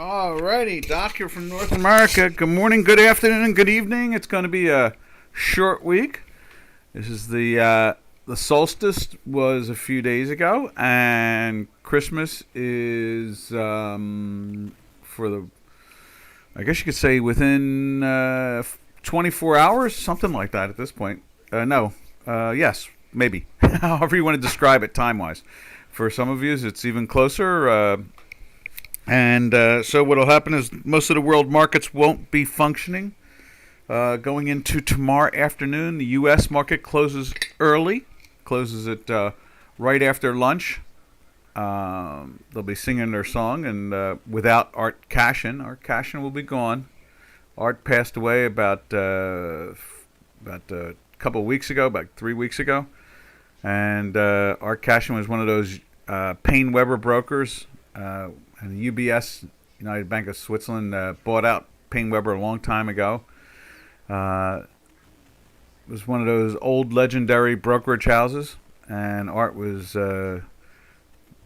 Alrighty, Doc here from North America. Good morning, good afternoon, and good evening. It's going to be a short week. This is the solstice was a few days ago, and Christmas is for the, I guess you could say within 24 hours, something like that at this point. No, yes, maybe. However you want to describe it time-wise. For some of you, it's even closer. So what will happen is most of the world markets won't be functioning. Going into tomorrow afternoon, the U.S. market closes early, closes at right after lunch. They'll be singing their song, and without Art Cashin. Art Cashin will be gone. Art passed away about a couple of weeks ago, about 3 weeks ago. And Art Cashin was one of those Paine Webber brokers. And the UBS, United Bank of Switzerland, bought out Paine Webber a long time ago. It was one of those old legendary brokerage houses, and Art was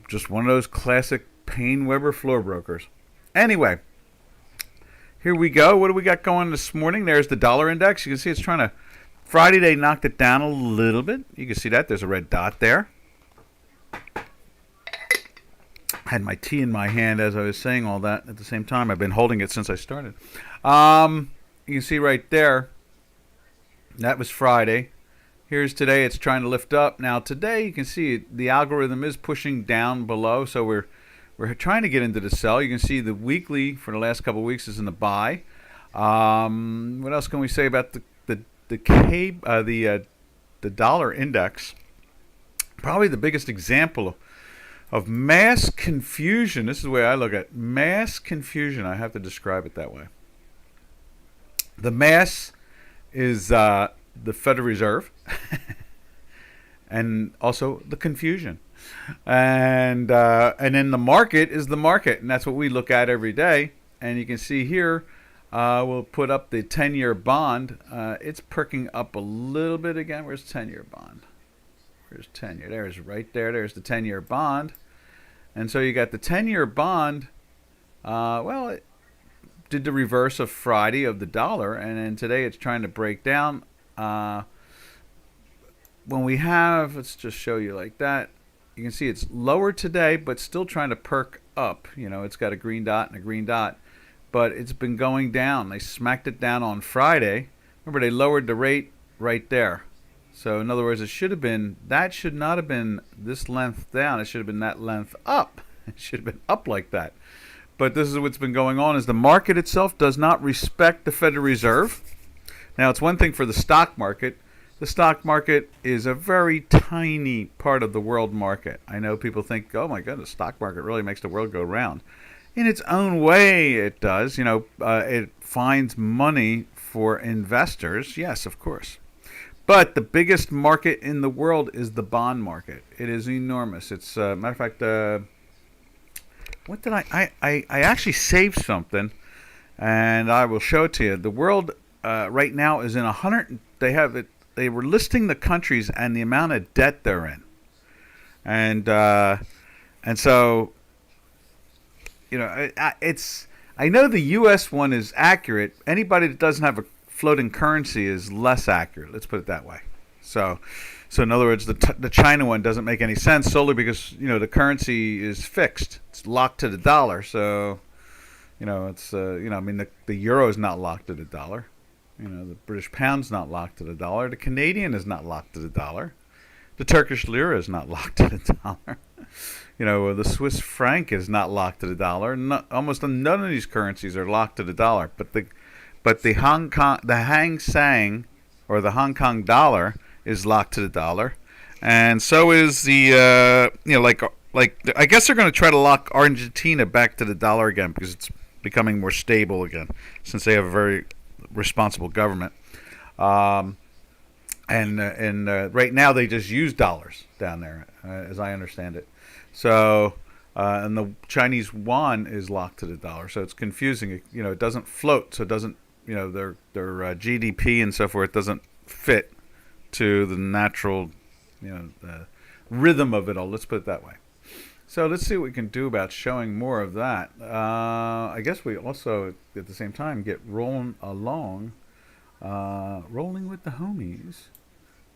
just one of those classic Paine Webber floor brokers. Anyway, here we go. What do we got going this morning? There's the dollar index. You can see it's trying to... Friday, they knocked it down a little bit. You can see that. There's a red dot there. I had my tea in my hand as I was saying all that at the same time. I've been holding it since I started. You can see right there, that was Friday. Here's today. It's trying to lift up. Now today, you can see the algorithm is pushing down below, so we're trying to get into the sell. You can see the weekly for the last couple of weeks is in the buy. What else can we say about the dollar index? Probably the biggest example of mass confusion. This is the way I look at it. Mass confusion. I have to describe it that way. The mass is the Federal Reserve, and also the confusion, and then the market is the market, and that's what we look at every day. And you can see here, we'll put up the 10-year bond. It's perking up a little bit again. Where's 10-year bond? Where's 10-year? There's right there. There's the 10-year bond. And so you got the 10-year bond. It did the reverse of Friday of the dollar, and then today it's trying to break down. When we have, let's just show you like that. You can see it's lower today, but still trying to perk up. You know, it's got a green dot and a green dot, but it's been going down. They smacked it down on Friday. Remember, they lowered the rate right there. So in other words, it should have been, that should not have been this length down. It should have been that length up. It should have been up like that. But this is what's been going on, is the market itself does not respect the Federal Reserve. Now, it's one thing for the stock market. The stock market is a very tiny part of the world market. I know people think, oh my goodness, the stock market really makes the world go round. In its own way, it does. You know, it finds money for investors. Yes, of course. But the biggest market in the world is the bond market. It is enormous. It's matter of fact, what did I actually saved something, and I will show it to you. The world right now is in 100. They have it. They were listing the countries and the amount of debt they're in, and so you know it's. I know the U.S. one is accurate. Anybody that doesn't have a floating currency is less accurate. Let's put it that way. So in other words, the China one doesn't make any sense solely because the currency is fixed. It's locked to the dollar. So it's I mean the euro is not locked to the dollar. The British pound's not locked to the dollar. The Canadian is not locked to the dollar. The Turkish lira is not locked to the dollar. The Swiss franc is not locked to the dollar. Almost none of these currencies are locked to the dollar. But the Hang Seng, or the Hong Kong dollar, is locked to the dollar, and so is the I guess they're going to try to lock Argentina back to the dollar again because it's becoming more stable again since they have a very responsible government. And right now they just use dollars down there, as I understand it. So. And the Chinese yuan is locked to the dollar, so it's confusing. It doesn't float, so it doesn't. Their GDP and so forth doesn't fit to the natural, the rhythm of it all. Let's put it that way. So let's see what we can do about showing more of that. I guess we also, at the same time, get rolling along, rolling with the homies.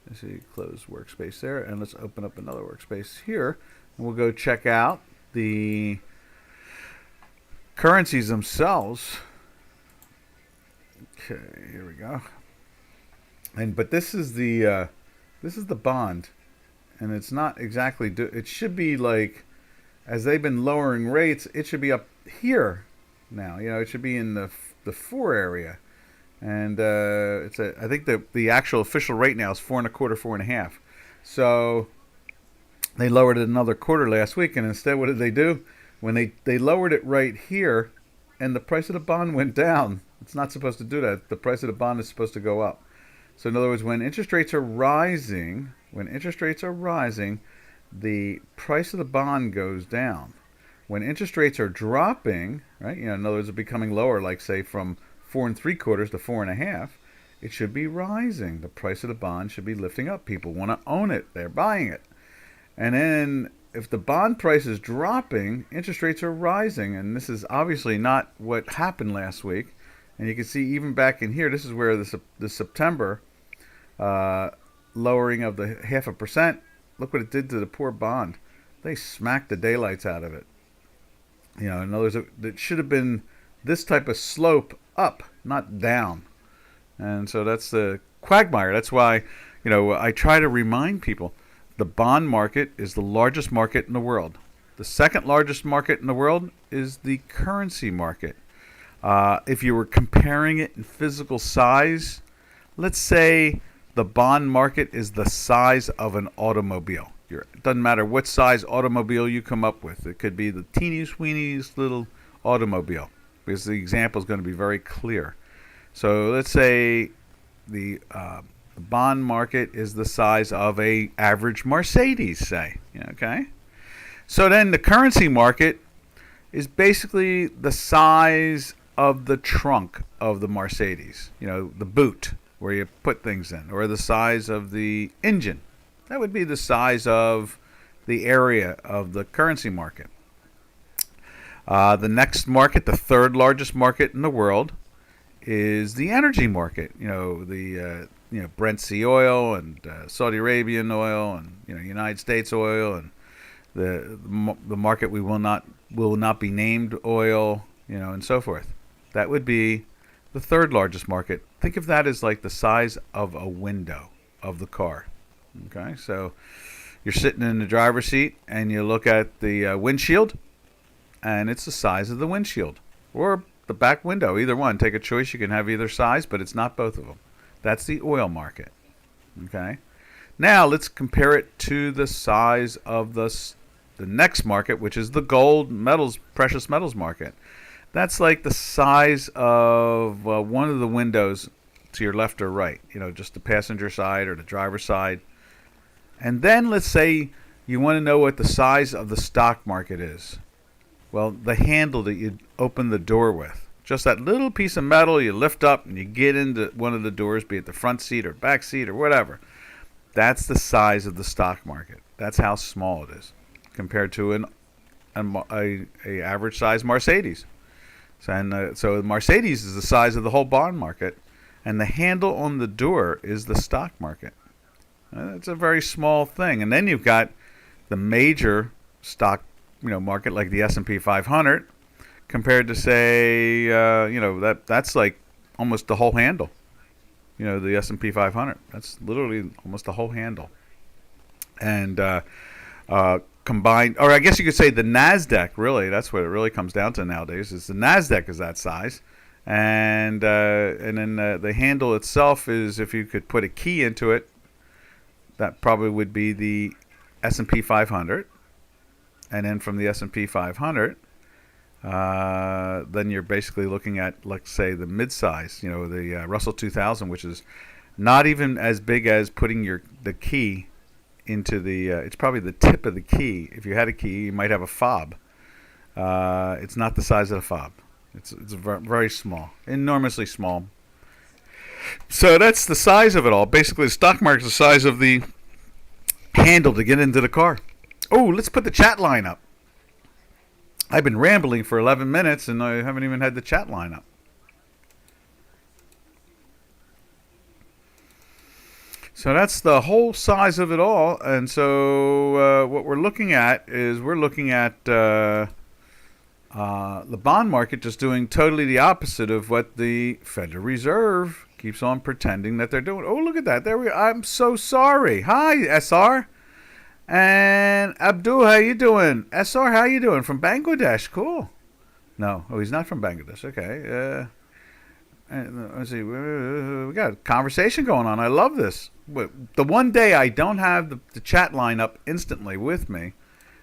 Let's see, close workspace there, and let's open up another workspace here, and we'll go check out the currencies themselves. Okay, here we go. But this is the bond, and it's not exactly. It should be like, as they've been lowering rates, it should be up here now. It should be in the 4 area. And I think the actual official rate now is 4.25, 4.5. So they lowered it another quarter last week, and instead, what did they do? When they lowered it right here, and the price of the bond went down. It's not supposed to do that. The price of the bond is supposed to go up. So in other words, when interest rates are rising, the price of the bond goes down. When interest rates are dropping, right? In other words, they're becoming lower, like say from 4.75 to 4.5, it should be rising. The price of the bond should be lifting up. People want to own it. They're buying it. And then if the bond price is dropping, interest rates are rising. And this is obviously not what happened last week. And you can see even back in here, this is where the September lowering of the 0.5%, look what it did to the poor bond. They smacked the daylights out of it. In other words, it should have been this type of slope up, not down. And so that's the quagmire. That's why, I try to remind people, the bond market is the largest market in the world. The second largest market in the world is the currency market. If you were comparing it in physical size, let's say the bond market is the size of an automobile. It doesn't matter what size automobile you come up with. It could be the teeniest, weeniest little automobile, because the example is going to be very clear. So let's say the bond market is the size of a average Mercedes, say. Okay. So then the currency market is basically the size of the trunk of the Mercedes, the boot where you put things in, or the size of the engine. That would be the size of the area of the currency market. The next market, the third largest market in the world, is the energy market. The Brent sea oil and Saudi Arabian oil and United States oil, and the market we will not be named oil, and so forth. That would be the third largest market. Think of that as like the size of a window of the car. Okay, so you're sitting in the driver's seat and you look at the windshield, and it's the size of the windshield, or the back window, either one. Take a choice. You can have either size, but it's not both of them. That's the oil market. Okay, now let's compare it to the size of the next market, which is the gold metals, precious metals market. That's like the size of one of the windows to your left or right, just the passenger side or the driver's side. And then let's say you want to know what the size of the stock market is. Well, the handle that you open the door with, just that little piece of metal you lift up and you get into one of the doors, be it the front seat or back seat or whatever. That's the size of the stock market. That's how small it is compared to an average size Mercedes. So Mercedes is the size of the whole bond market, and the handle on the door is the stock market. It's a very small thing. And then you've got the major stock, market like the S&P 500, compared to say, that's like almost the whole handle. The S&P 500. That's literally almost the whole handle. And combined, or I guess you could say the NASDAQ, really, that's what it really comes down to nowadays, is the NASDAQ is that size. And then the handle itself is, if you could put a key into it, that probably would be the S&P 500. And then from the S&P 500, then you're basically looking at, let's say, the mid-size, the Russell 2000, which is not even as big as putting the key into the, it's probably the tip of the key. If you had a key, you might have a fob. It's not the size of the fob. It's very small, enormously small. So that's the size of it all. Basically, the stock market is the size of the handle to get into the car. Oh, let's put the chat line up. I've been rambling for 11 minutes and I haven't even had the chat line up. So that's the whole size of it all. And so what we're looking at is we're looking at the bond market just doing totally the opposite of what the Federal Reserve keeps on pretending that they're doing. Oh, look at that. There we are. I'm so sorry. Hi, SR. And Abdul, how you doing? SR, how you doing? From Bangladesh. Cool. No. Oh, he's not from Bangladesh. Okay. Let's see. We got a conversation going on. I love this. The one day I don't have the chat line up instantly with me,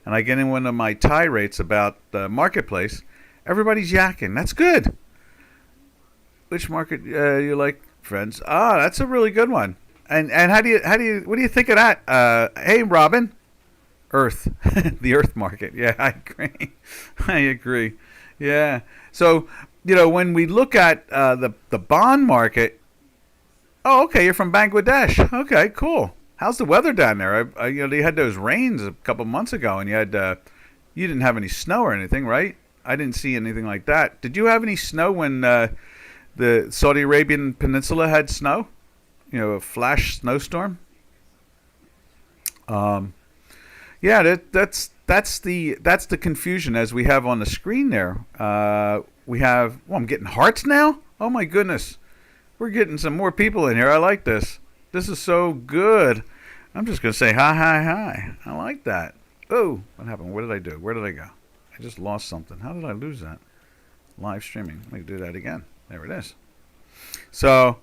and I get in one of my tirades about the marketplace, everybody's yakking. That's good. Which market you like, friends? Ah, that's a really good one. And what do you think of that? Hey, Robin, Earth, the Earth market. Yeah, I agree. I agree. Yeah. So when we look at the bond market. Oh, okay. You're from Bangladesh. Okay, cool. How's the weather down there? They had those rains a couple months ago, and you didn't have any snow or anything, right? I didn't see anything like that. Did you have any snow when the Saudi Arabian Peninsula had snow? A flash snowstorm. Yeah, that's the confusion as we have on the screen there. We have. Well, I'm getting hearts now. Oh my goodness, we're getting some more people in here. I like this. This is so good. I'm just gonna say hi. I like that. Oh, what happened? What did I do? Where did I go? I just lost something. How did I lose that? Live streaming. Let me do that again. There it is. So,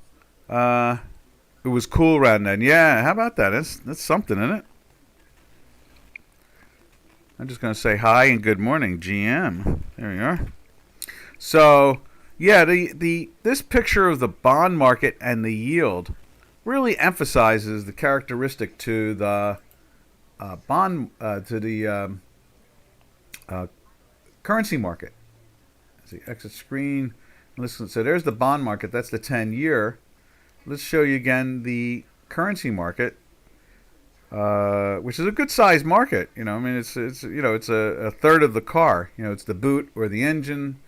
it was cool around then. Yeah, how about that? That's something, isn't it? I'm just going to say hi and good morning, GM. There you are. So, yeah, this picture of the bond market and the yield really emphasizes the characteristic to the currency market. Let's see, exit screen. Listen, so there's the bond market. That's the 10-year. Let's show you again the currency market, which is a good sized market. I mean, it's a third of the car. It's the boot or the engine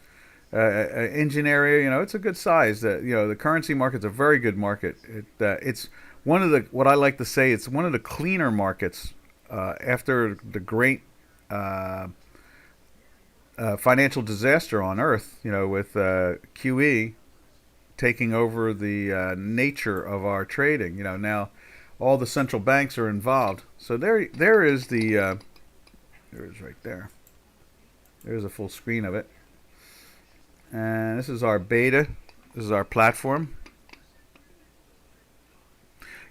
area. It's a good size. The currency market's a very good market. It's one of what I like to say. It's one of the cleaner markets after the great financial disaster on Earth. With QE taking over the nature of our trading. Now all the central banks are involved. So there is there is right there. There's a full screen of it. And this is our beta. This is our platform.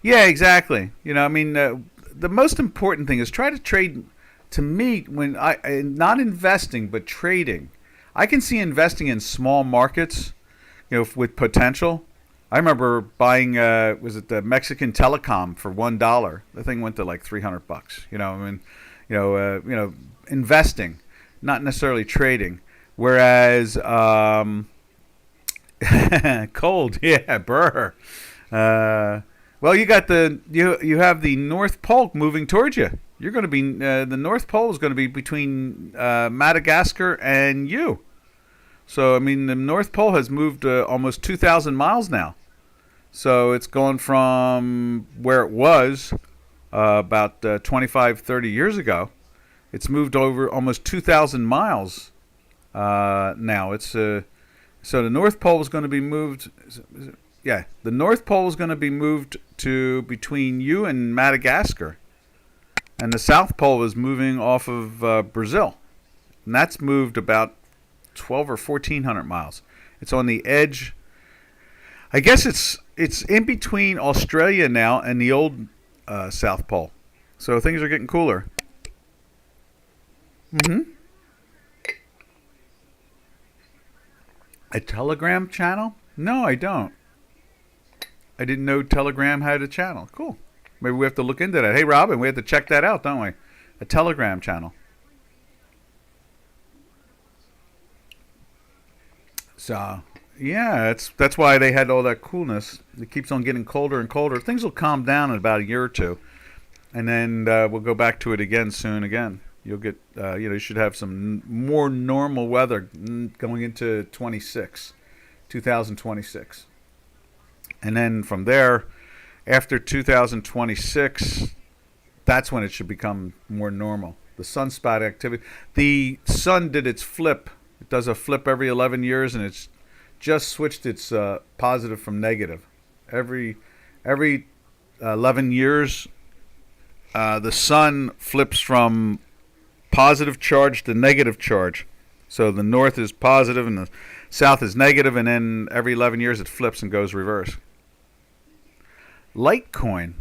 Yeah, exactly. I mean, the most important thing is try to trade. To me, when not investing but trading, I can see investing in small markets, with potential. I remember buying was it the Mexican Telecom for $1. The thing went to like $300. Investing, not necessarily trading. Whereas cold, yeah, brr. Well, you got you have the North Pole moving towards you. You're going to be the North Pole is going to be between Madagascar and you. So I mean, the North Pole has moved almost 2,000 miles now. So it's gone from where it was about 25, 30 years ago. It's moved over almost 2,000 miles now. It's so the North Pole is going to be moved. Yeah, the North Pole is going to be moved to between you and Madagascar, and the South Pole is moving off of Brazil, and that's moved about 12 or 1,400 miles. It's on the edge. I guess it's in between Australia now and the old South Pole, so things are getting cooler. A Telegram channel? No, I don't. I didn't know Telegram had a channel. Cool. Maybe we have to look into that. Hey, Robin, we have to check that out, don't we? A Telegram channel. So, yeah, that's why they had all that coolness. It keeps on getting colder and colder. Things will calm down in about a year or two. And then we'll go back to it again soon again. You'll get, you should have some more normal weather going into 2026. And then from there, after 2026, that's when it should become more normal. The sunspot activity. The sun did its flip. It does a flip every 11 years, and it's just switched its positive from negative. Every 11 years, the sun flips from positive charge to negative charge. So the north is positive and the south is negative, and then every 11 years it flips and goes reverse. Litecoin.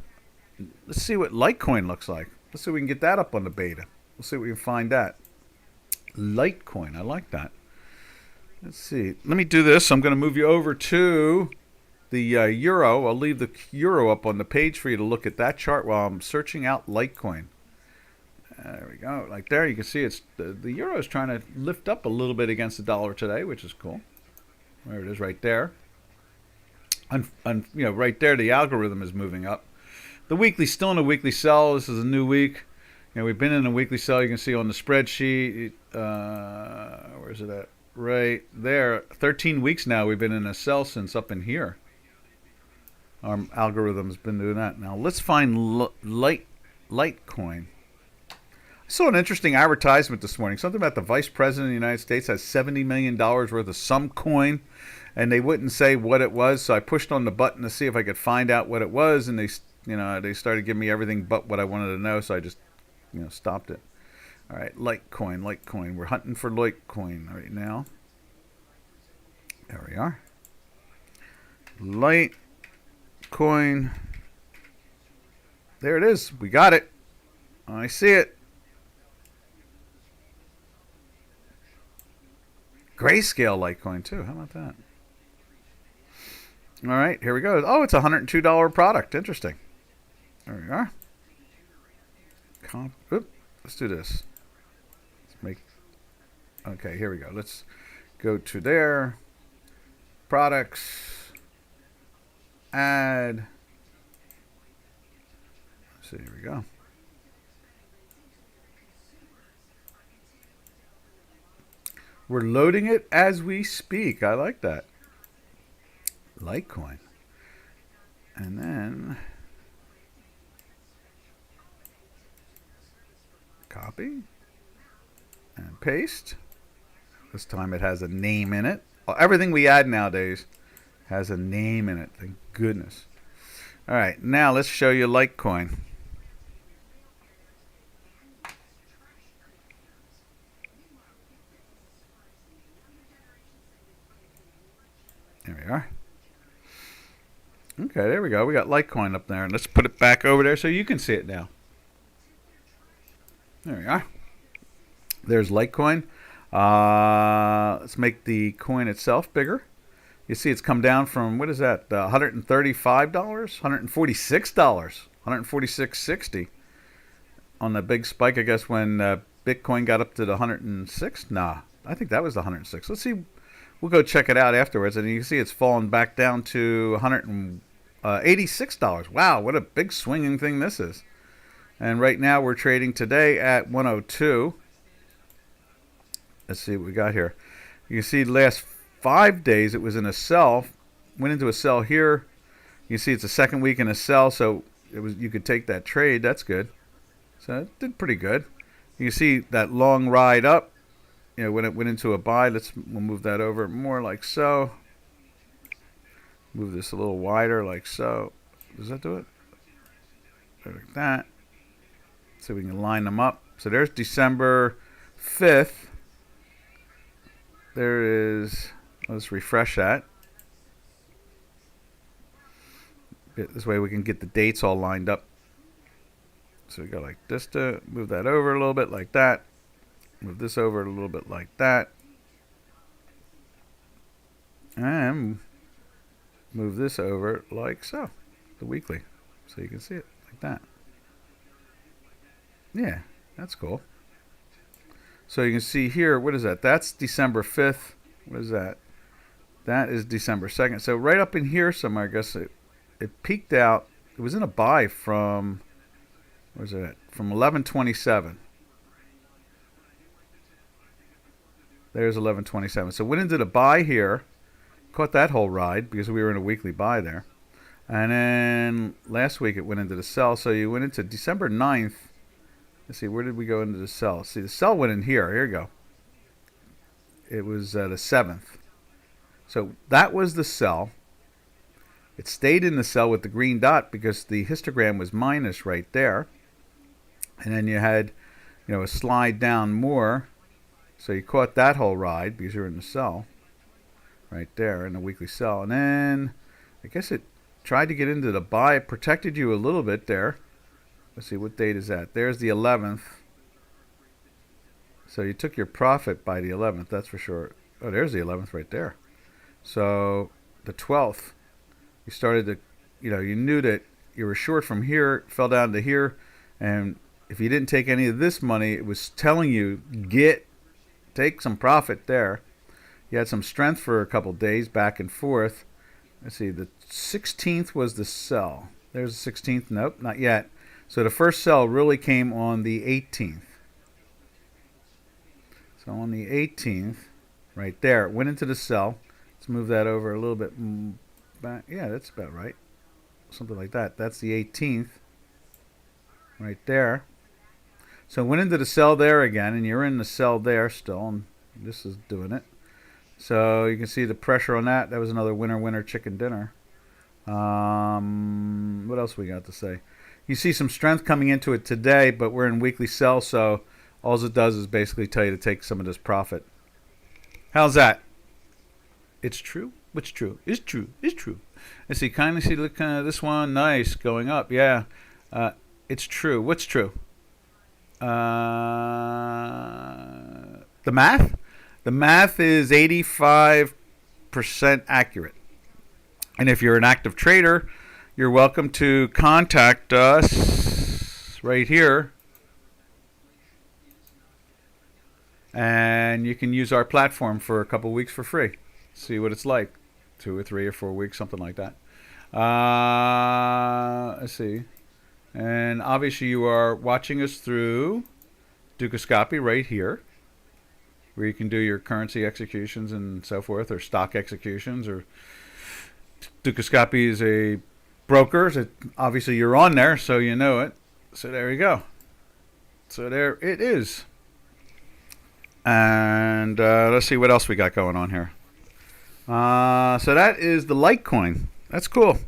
Let's see what Litecoin looks like. Let's see if we can get that up on the beta. We'll see if we can find that. Litecoin. I like that. Let's see. Let me do this. I'm going to move you over to the euro. I'll leave the euro up on the page for you to look at that chart while I'm searching out Litecoin. There we go. Like there, you can see it's the euro is trying to lift up a little bit against the dollar today, which is cool. There it is, right there. And right there, the algorithm is moving up. The weekly still in a weekly sell. This is a new week. We've been in a weekly sell. You can see on the spreadsheet. Where's it at? Right there. 13 weeks now we've been in a sell since up in here. Our algorithm's been doing that. Now let's find Litecoin. I saw an interesting advertisement this morning. Something about the Vice President of the United States has $70 million worth of some coin, and they wouldn't say what it was. So I pushed on the button to see if I could find out what it was, and they started giving me everything but what I wanted to know. So I just, stopped it. All right, Litecoin. We're hunting for Litecoin right now. There we are. Litecoin. There it is. We got it. I see it. Grayscale Litecoin too. How about that? All right, here we go. Oh, it's a $102 product. Interesting. There we are. Let's do this. Okay, here we go. Let's go to there. Products. Add. Let's see, here we go. We're loading it as we speak. I like that. Litecoin. And then copy and paste. This time it has a name in it. Everything we add nowadays has a name in it. Thank goodness. All right, now let's show you Litecoin. There we are. Okay, there we go. We got Litecoin up there. And let's put it back over there so you can see it now. There we are. There's Litecoin. Let's make the coin itself bigger. You see it's come down from, what is that, $135, $146, $146.60 on the big spike, I guess, when Bitcoin got up to the 106. Nah, I think that was the 106. Let's see. We'll go check it out afterwards, and you can see it's fallen back down to $186. Wow, what a big swinging thing this is. And right now we're trading today at 102. Let's see what we got here. You can see the last 5 days it was in a sell. Went into a sell here. You see it's a second week in a sell, so you could take that trade. That's good. So it did pretty good. You can see that long ride up. When it went into a buy, we'll move that over more like so. Move this a little wider like so. Does that do it? Like that. So we can line them up. So there's December 5th. There is, let's refresh that. This way we can get the dates all lined up. So we go like this to move that over a little bit like that. Move this over a little bit like that. And move this over like so. The weekly. So you can see it like that. Yeah, that's cool. So you can see here, what is that? That's December 5th. What is that? That is December 2nd. So right up in here somewhere, I guess it peaked out. It was in a buy from, where's it at? From 1127. There's 11.27. So went into the buy here, caught that whole ride because we were in a weekly buy there. And then last week it went into the sell. So you went into December 9th. Let's see, where did we go into the sell? See, the sell went in here. Here you go. It was the 7th. So that was the sell. It stayed in the sell with the green dot because the histogram was minus right there. And then you had, a slide down more. So you caught that whole ride because you're in the sell right there in the weekly sell. And then I guess it tried to get into the buy. It protected you a little bit there. Let's see, what date is that? There's the 11th. So you took your profit by the 11th, that's for sure. Oh, there's the 11th right there. So the 12th, you started to, you knew that you were short from here, fell down to here, and if you didn't take any of this money, it was telling you, take some profit there. You had some strength for a couple days back and forth. Let's see, the 16th was the sell. There's the 16th. Nope, not yet. So the first sell really came on the 18th. So on the 18th, right there, it went into the sell. Let's move that over a little bit back. Yeah, that's about right. Something like that. That's the 18th. Right there. So it went into the sell there again, and you're in the sell there still, and this is doing it. So you can see the pressure on that. That was another winner chicken dinner. What else we got to say? You see some strength coming into it today, but we're in weekly sell, so all it does is basically tell you to take some of this profit. How's that? It's true. What's true? It's true. It's true. Let's see. Kind of see this one. Nice. Going up. Yeah. It's true. What's true? The math? The math is 85% accurate. And if you're an active trader, you're welcome to contact us right here. And you can use our platform for a couple weeks for free. See what it's like. 2 or 3 or 4 weeks, something like that. Let's see. And obviously you are watching us through Ducoscopy right here, where you can do your currency executions and so forth, or stock executions. Or Ducoscopy is a broker. So obviously you're on there, so you know it. So there you go. So there it is. And let's see what else we got going on here. So that is the Litecoin. That's cool.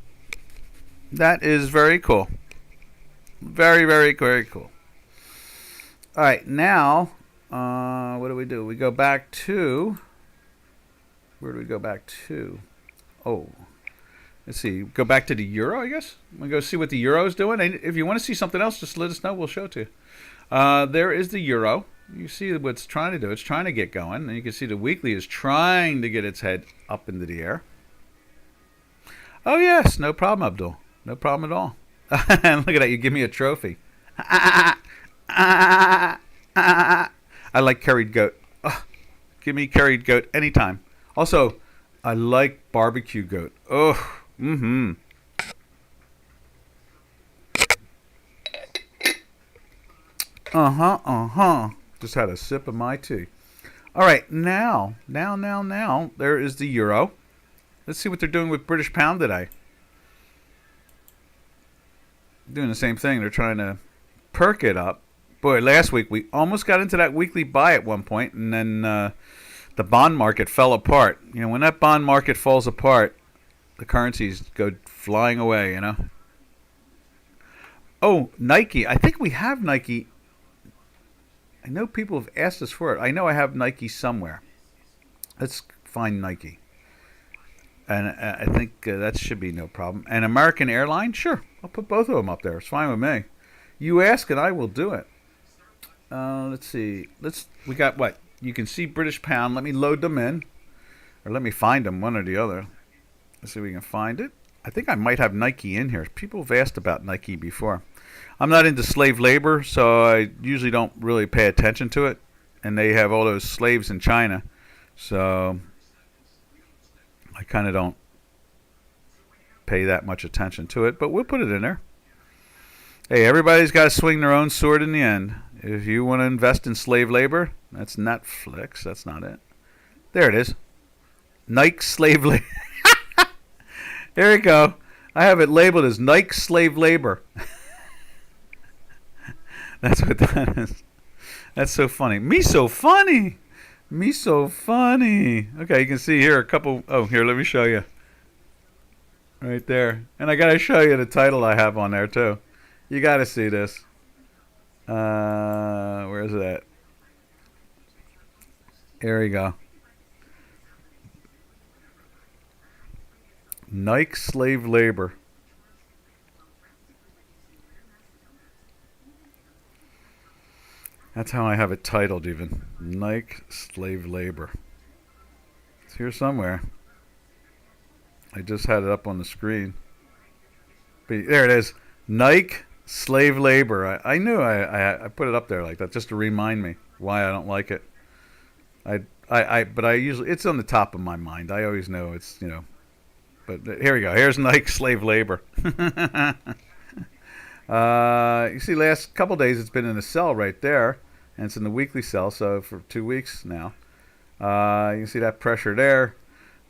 That is very cool. Very, very, very cool. All right, now what do? We go back to, where do we go back to? Oh, let's see. Go back to the euro, I guess. We go see what the euro is doing. And if you want to see something else, just let us know. We'll show it to you. There is the euro. You see what it's trying to do. It's trying to get going. And you can see the weekly is trying to get its head up into the air. Oh, yes. No problem, Abdul. No problem at all. And look at that. You give me a trophy. I like curried goat. Give me curried goat anytime. Also, I like barbecue goat. Oh, mm-hmm. Uh-huh. Just had a sip of my tea. All right, now, there is the euro. Let's see what they're doing with British pound today. Doing the same thing. They're trying to perk it up. Boy, last week we almost got into that weekly buy at one point, and then the bond market fell apart. When that bond market falls apart, the currencies go flying away, Oh, Nike. I think we have Nike. I know people have asked us for it. I know I have Nike somewhere. Let's find Nike. And I think that should be no problem. And American Airlines? Sure. I'll put both of them up there. It's fine with me. You ask and I will do it. Let's see. We got what? You can see British pound. Let me load them in. Or let me find them, one or the other. Let's see if we can find it. I think I might have Nike in here. People have asked about Nike before. I'm not into slave labor, so I usually don't really pay attention to it. And they have all those slaves in China. So I kind of don't pay that much attention to it. But we'll put it in there. Hey, everybody's got to swing their own sword in the end. If you want to invest in slave labor, that's Netflix. That's not it. There it is. Nike slave labor. There you go. I have it labeled as Nike slave labor. That's what that is. That's so funny. Me so funny. Me so funny. Okay, you can see here a couple. Oh, here, let me show you. Right there. And I got to show you the title I have on there, too. You got to see this. Where is it at? Here we go. Nike slave labor. That's how I have it titled, even. Nike slave labor. It's here somewhere. I just had it up on the screen. But there it is. Nike slave labor. I knew I put it up there like that just to remind me why I don't like it. But I usually, it's on the top of my mind. I always know it's, you know. But here we go. Here's Nike slave labor. You see, last couple days it's been in a sell right there, and it's in the weekly sell. So for 2 weeks now, you can see that pressure there.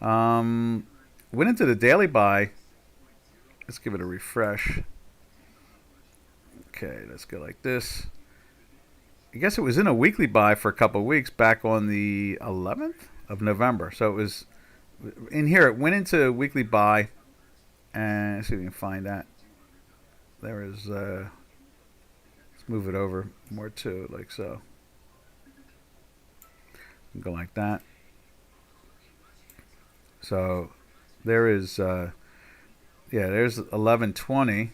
Went into the daily buy. Let's give it a refresh. Okay, let's go like this. I guess it was in a weekly buy for a couple of weeks back on the 11th of November. So it was in here. It went into a weekly buy, and let's see if we can find that. There is. Let's move it over more to like so. Go like that. So there is. Yeah, there's 1120.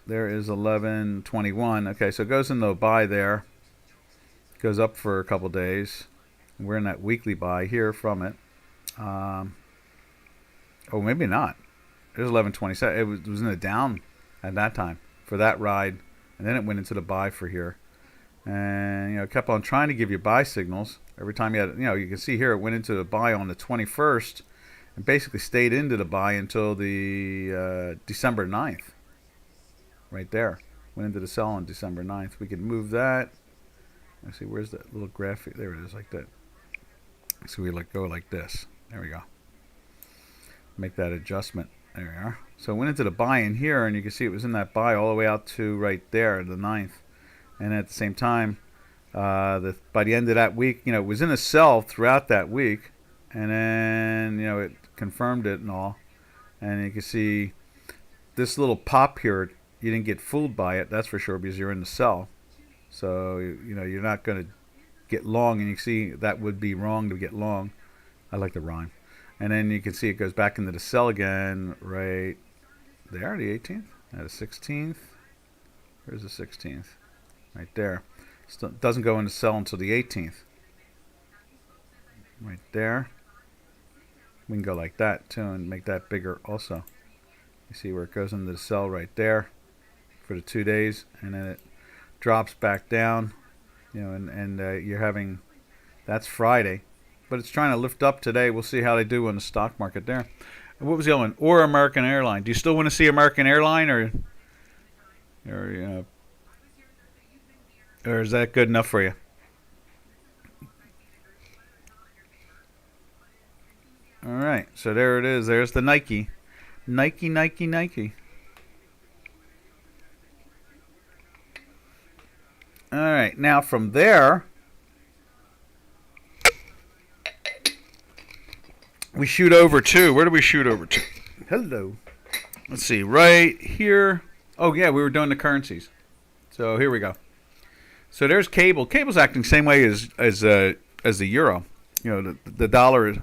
There is 1121. Okay, so it goes in the buy there. Goes up for a couple days. We're in that weekly buy here from it. Oh, maybe not. It was 1127. It was in the down at that time for that ride, and then it went into the buy for here. And kept on trying to give you buy signals every time you had. You can see here it went into the buy on the 21st, and basically stayed into the buy until the December 9th. Right there. Went into the sell on December 9th. We can move that. Let's see, where's that little graphic? There it is, like that. So we go like this. There we go. Make that adjustment. There we are. So it went into the buy in here, and you can see it was in that buy all the way out to right there, the 9th. And at the same time, by the end of that week, it was in a sell throughout that week. And then, it confirmed it and all. And you can see this little pop here. You didn't get fooled by it, that's for sure, because you're in the sell. So, you're not going to get long, and you can see that would be wrong to get long. I like the rhyme. And then you can see it goes back into the sell again right there, the 18th, the 16th. Where's the 16th? Right there. Still doesn't go into sell until the 18th. Right there. We can go like that, too, and make that bigger also. You see where it goes into the sell right there for the 2 days, and then it drops back down, and you're having, that's Friday, but it's trying to lift up today. We'll see how they do in the stock market there. And what was the other one? Or American Airline. Do you still want to see American Airline, or is that good enough for you? All right, so there it is. There's the Nike. Nike. All right, now from there, we shoot over to, where do we shoot over to? Hello. Let's see, right here. Oh, yeah, we were doing the currencies. So here we go. So there's cable. Cable's acting same way as the euro. The dollar is.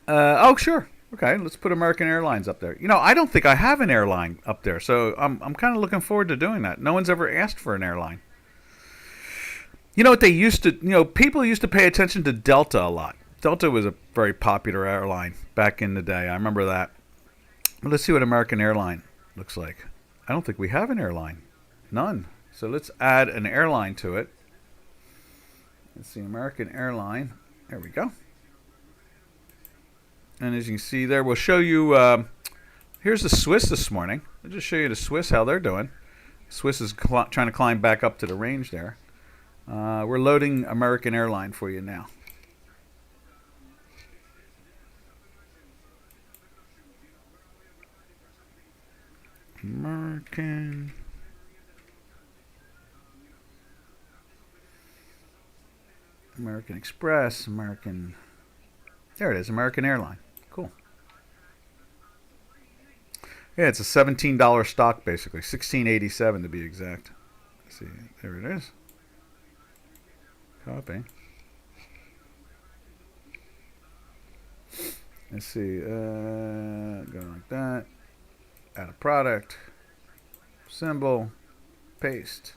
Oh, sure. Okay, let's put American Airlines up there. I don't think I have an airline up there, so I'm kind of looking forward to doing that. No one's ever asked for an airline. What they used to, people used to pay attention to Delta a lot. Delta was a very popular airline back in the day. I remember that. But let's see what American Airline looks like. I don't think we have an airline. None. So let's add an airline to it. Let's see, American Airline. There we go. And as you can see there, we'll show you, here's the Swiss this morning. I'll just show you the Swiss, how they're doing. Swiss is trying to climb back up to the range there. We're loading American Airline for you now. American Express, there it is, American Airline. Cool. Yeah, it's a $17 stock basically, $16.87 to be exact. Let's see, there it is. Copy. Let's see, go like that. Add a product, symbol, paste,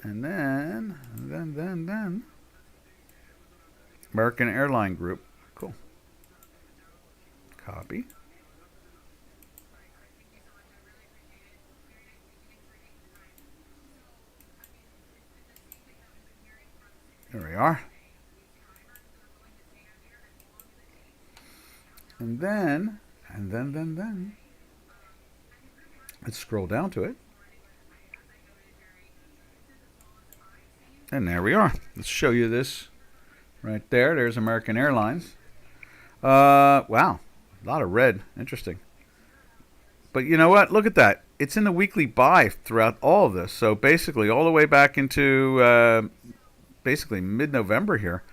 and then American Airline Group. Cool. Copy. There we are. And then, let's scroll down to it. And there we are. Let's show you this right there. There's American Airlines. Wow. A lot of red. Interesting. But you know what? Look at that. It's in the weekly buy throughout all of this. So basically all the way back into basically mid-November here.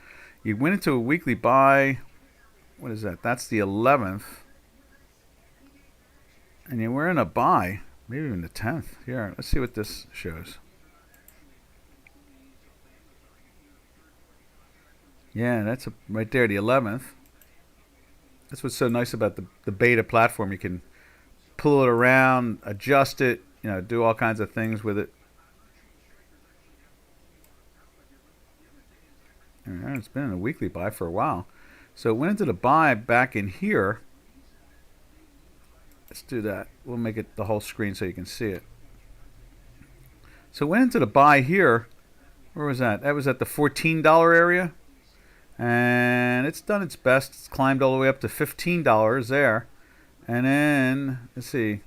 You went into a weekly buy. What is that? That's the 11th. And you were in a buy. Maybe even the 10th. Here, let's see what this shows. Yeah, that's right there, the 11th. That's what's so nice about the beta platform. You can pull it around, adjust it, do all kinds of things with it. It's been in a weekly buy for a while. So it went into the buy back in here. Let's do that. We'll make it the whole screen so you can see it. So it went into the buy here. Where was that? That was at the $14 area. And it's done its best. It's climbed all the way up to $15 there. And then, let's see.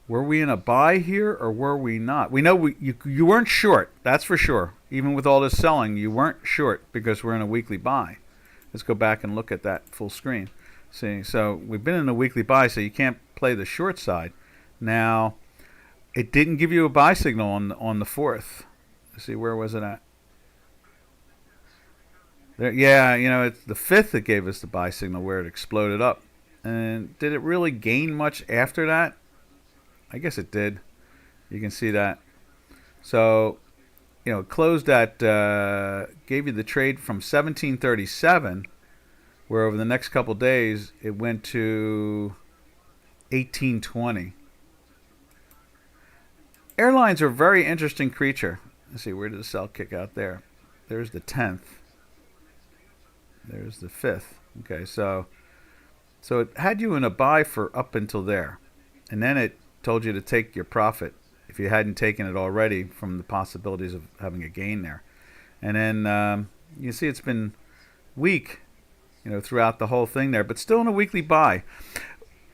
Were we in a buy here or were we not? We know you weren't short. That's for sure. Even with all this selling, you weren't short because we're in a weekly buy. Let's go back and look at that full screen. See, so we've been in a weekly buy, so you can't play the short side. Now, it didn't give you a buy signal on the 4th. Let's see, where was it at? There, yeah, it's the 5th that gave us the buy signal where it exploded up. And did it really gain much after that? I guess it did. You can see that. So, it closed at, gave you the trade from 1737, where over the next couple days it went to 1820. Airlines are a very interesting creature. Let's see, where did the sell kick out there? There's the 10th. There's the 5th. Okay, so it had you in a buy for up until there. And then it told you to take your profit if you hadn't taken it already from the possibilities of having a gain there. And then you see it's been weak, throughout the whole thing there, but still in a weekly buy.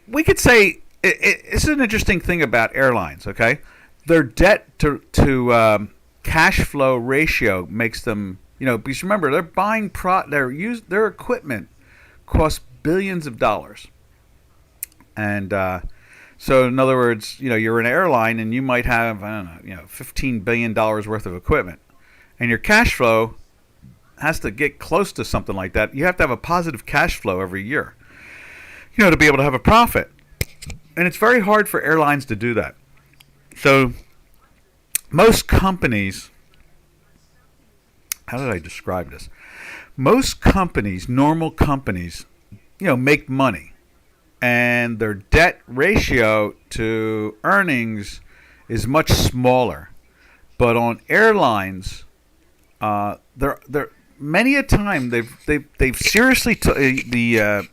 We could say it's an interesting thing about airlines, okay? Their debt to cash flow ratio makes them, because remember, they're buying their equipment costs billions of dollars. And so in other words, you're an airline and you might have, $15 billion worth of equipment. And your cash flow has to get close to something like that. You have to have a positive cash flow every year, to be able to have a profit. And it's very hard for airlines to do that. So most companies, how did I describe this? Most companies, normal companies, make money. And their debt ratio to earnings is much smaller. But on airlines, they're many a time they've seriously the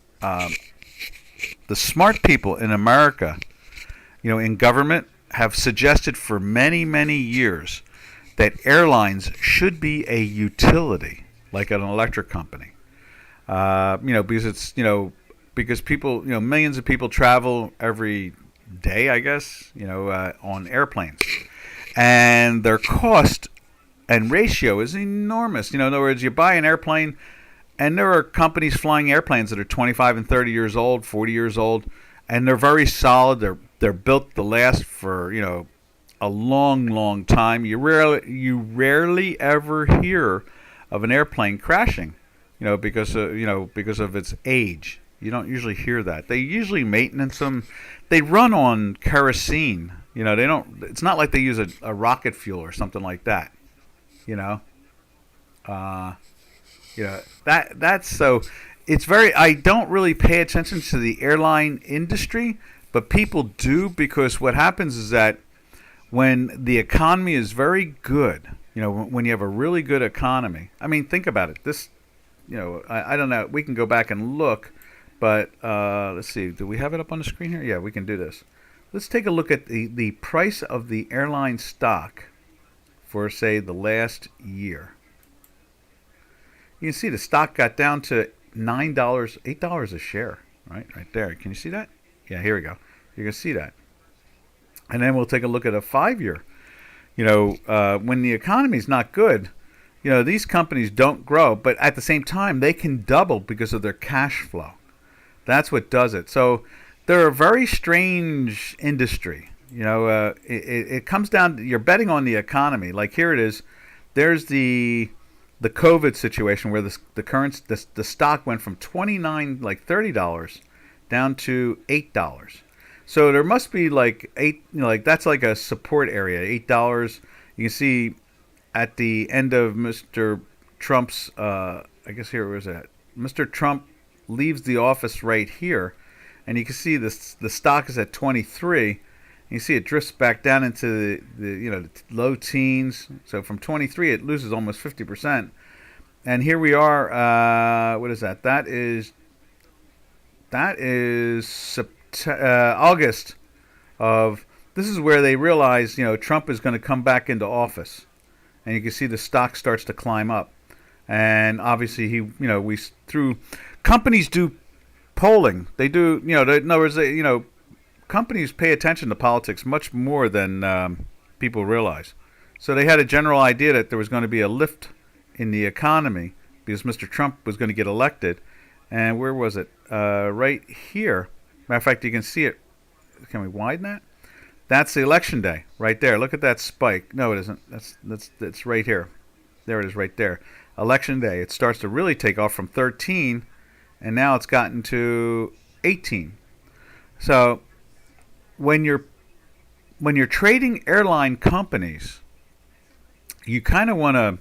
smart people in America, in government, have suggested for many years that airlines should be a utility, like an electric company. Because it's because people, millions of people travel every day, I guess, on airplanes, and their cost and ratio is enormous. In other words, you buy an airplane, and there are companies flying airplanes that are 25 and 30 years old, 40 years old, and they're very solid. They're built to last for a long, long time. You rarely ever hear of an airplane crashing, because of its age. You don't usually hear that. They usually maintenance them. They run on kerosene. They don't. It's not like they use a rocket fuel or something like that. You know. That's so. It's very. I don't really pay attention to the airline industry, but people do, because what happens is that when the economy is very good, when you have a really good economy. I mean, think about it. This, I don't know. We can go back and look, but let's see. Do we have it up on the screen here? Yeah, we can do this. Let's take a look at the price of the airline stock for, say, the last year. You can see the stock got down to $9, $8 a share, right there. Can you see that? Yeah, here we go. You can see that. And then we'll take a look at a 5-year. When the economy is not good, these companies don't grow, but at the same time, they can double because of their cash flow. That's what does it. So they're a very strange industry. It comes down to, you're betting on the economy. Like here it is. There's the COVID situation where the stock went from $29, $30 down to $8. So there must be like that's like a support area, $8. You can see at the end of Mr. Trump's, I guess here was it. Mr. Trump leaves the office right here, and you can see the stock is at 23. You see it drifts back down into the low teens. So from 23, it loses almost 50%. And here we are. What is that? That is August of. This is where they realize Trump is going to come back into office, and you can see the stock starts to climb up. And obviously we through companies do polling. They do in other words companies pay attention to politics much more than people realize. So they had a general idea that there was going to be a lift in the economy because Mr. Trump was going to get elected. And where was it? Right here. Matter of fact, you can see it. Can we widen that? That's the election day right there. Look at that spike. No, it isn't. That's right here. There it is right there. Election day. It starts to really take off from 13, and now it's gotten to 18. So when you're trading airline companies, you kind of want to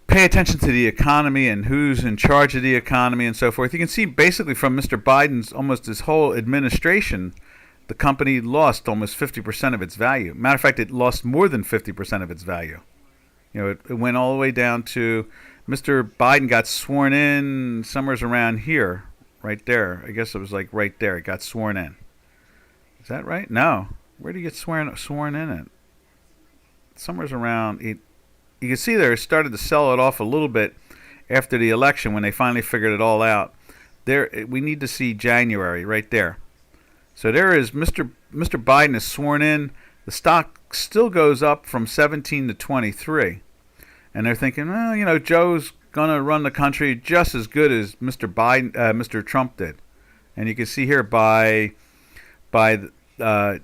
pay attention to the economy and who's in charge of the economy and so forth. You can see basically from Mr. Biden's almost his whole administration, the company lost almost 50% of its value. Matter of fact, it lost more than 50% of its value. It went all the way down to Mr. Biden got sworn in somewhere around here, right there. I guess it was like right there. It got sworn in. Is that right? No. Where did he get sworn in at? Somewhere around. You can see there it started to sell it off a little bit after the election when they finally figured it all out. There, we need to see January right there. So there is Mr. Biden is sworn in. The stock still goes up from 17 to 23, and they're thinking, well, Joe's gonna run the country just as good as Mr. Trump did. And you can see here by I